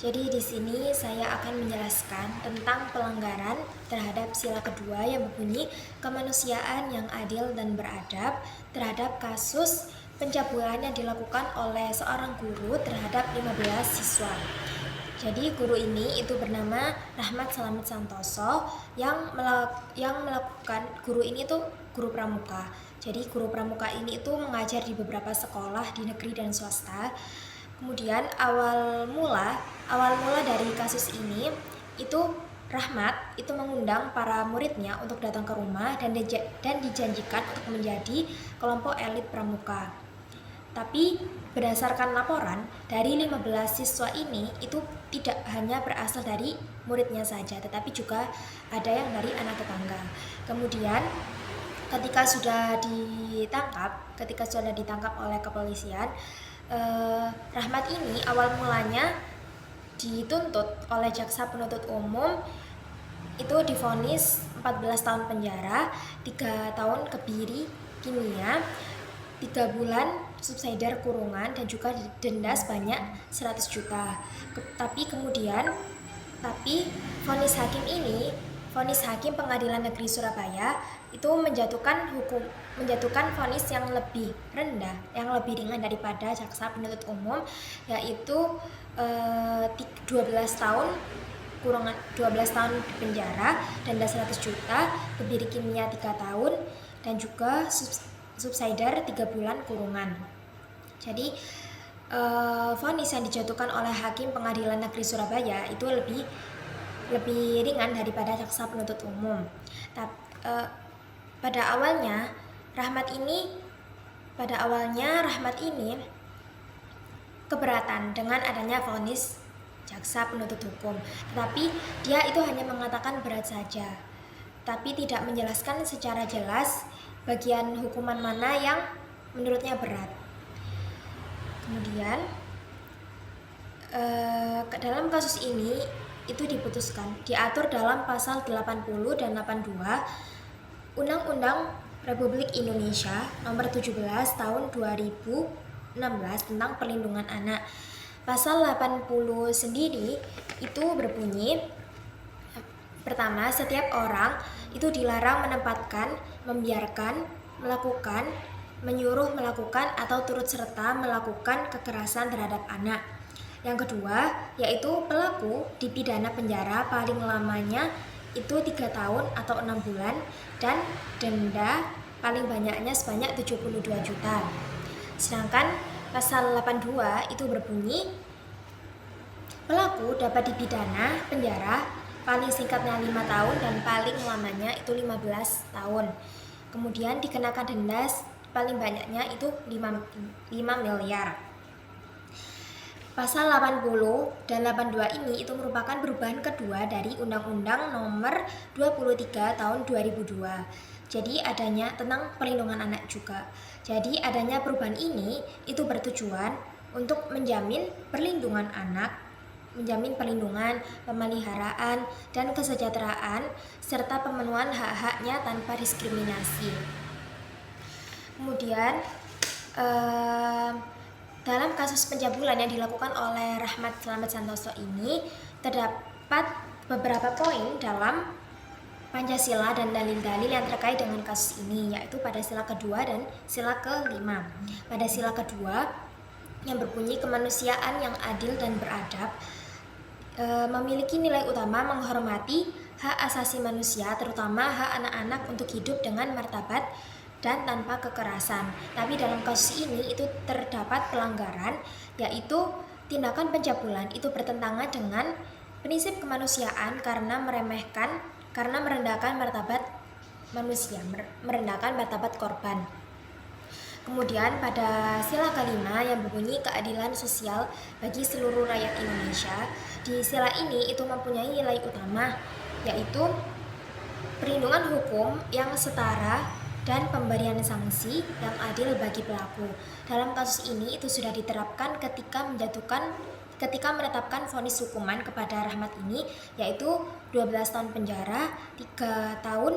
Jadi di sini saya akan menjelaskan tentang pelanggaran terhadap sila kedua yang berbunyi kemanusiaan yang adil dan beradab terhadap kasus pencabulan yang dilakukan oleh seorang guru terhadap 15 siswa. Jadi guru ini itu bernama Rahmat Slamet Santoso yang melakukan guru ini tuh guru pramuka. Jadi guru pramuka ini itu mengajar di beberapa sekolah di negeri dan swasta. Kemudian awal mula dari kasus ini itu Rahmat itu mengundang para muridnya untuk datang ke rumah dan dijanjikan untuk menjadi kelompok elit pramuka. Tapi berdasarkan laporan dari 15 siswa ini itu tidak hanya berasal dari muridnya saja, tetapi juga ada yang dari anak tetangga. Kemudian ketika sudah ditangkap oleh kepolisian, Rahmat ini awal mulanya dituntut oleh jaksa penuntut umum itu divonis 14 tahun penjara, 3 tahun kebiri kimia, 3 bulan subsidiar kurungan, dan juga denda sebanyak 100 juta. Tapi vonis hakim Pengadilan Negeri Surabaya itu menjatuhkan vonis yang lebih rendah, yang lebih ringan daripada jaksa penuntut umum, yaitu 12 tahun penjara, denda 100 juta, kebiri kimia 3 tahun, dan juga subsidiar 3 bulan kurungan. Jadi vonis yang dijatuhkan oleh hakim Pengadilan Negeri Surabaya itu lebih ringan daripada jaksa penuntut umum. Pada awalnya Rahmat ini keberatan dengan adanya vonis jaksa penuntut hukum, tetapi dia itu hanya mengatakan berat saja, tapi tidak menjelaskan secara jelas bagian hukuman mana yang menurutnya berat. Kemudian dalam kasus ini itu diatur dalam pasal 80 dan 82 Undang-Undang Republik Indonesia nomor 17 tahun 2016 tentang perlindungan anak. Pasal 80 sendiri itu berbunyi, pertama, setiap orang itu dilarang menempatkan, membiarkan, melakukan, menyuruh melakukan, atau turut serta melakukan kekerasan terhadap anak. Yang kedua, yaitu pelaku dipidana penjara paling lamanya itu 3 tahun atau 6 bulan dan denda paling banyaknya sebanyak 72 juta. Sedangkan pasal 82 itu berbunyi, pelaku dapat dipidana penjara paling singkatnya 5 tahun dan paling lamanya itu 15 tahun. Kemudian dikenakan denda paling banyaknya itu 5 miliar. Pasal 80 dan 82 ini itu merupakan perubahan kedua dari Undang-Undang nomor 23 tahun 2002. Jadi adanya tentang perlindungan anak juga. Jadi adanya perubahan ini itu bertujuan untuk menjamin perlindungan anak, menjamin perlindungan, pemeliharaan, dan kesejahteraan, serta pemenuhan hak-haknya tanpa diskriminasi. Kemudian dalam kasus pencabulan yang dilakukan oleh Rahmat Slamet Santoso ini terdapat beberapa poin dalam Pancasila dan dalil-dalil yang terkait dengan kasus ini, yaitu pada sila kedua dan sila kelima. Pada sila kedua yang berbunyi kemanusiaan yang adil dan beradab memiliki nilai utama menghormati hak asasi manusia, terutama hak anak-anak untuk hidup dengan martabat dan tanpa kekerasan. Tapi dalam kasus ini itu terdapat pelanggaran, yaitu tindakan pencabulan itu bertentangan dengan prinsip kemanusiaan karena merendahkan martabat manusia, merendahkan martabat korban. Kemudian pada sila kelima yang berbunyi keadilan sosial bagi seluruh rakyat Indonesia, di sila ini itu mempunyai nilai utama, yaitu perlindungan hukum yang setara dan pemberian sanksi yang adil bagi pelaku. Dalam kasus ini itu sudah diterapkan ketika menetapkan vonis hukuman kepada Rahmat ini, yaitu 12 tahun penjara, 3 tahun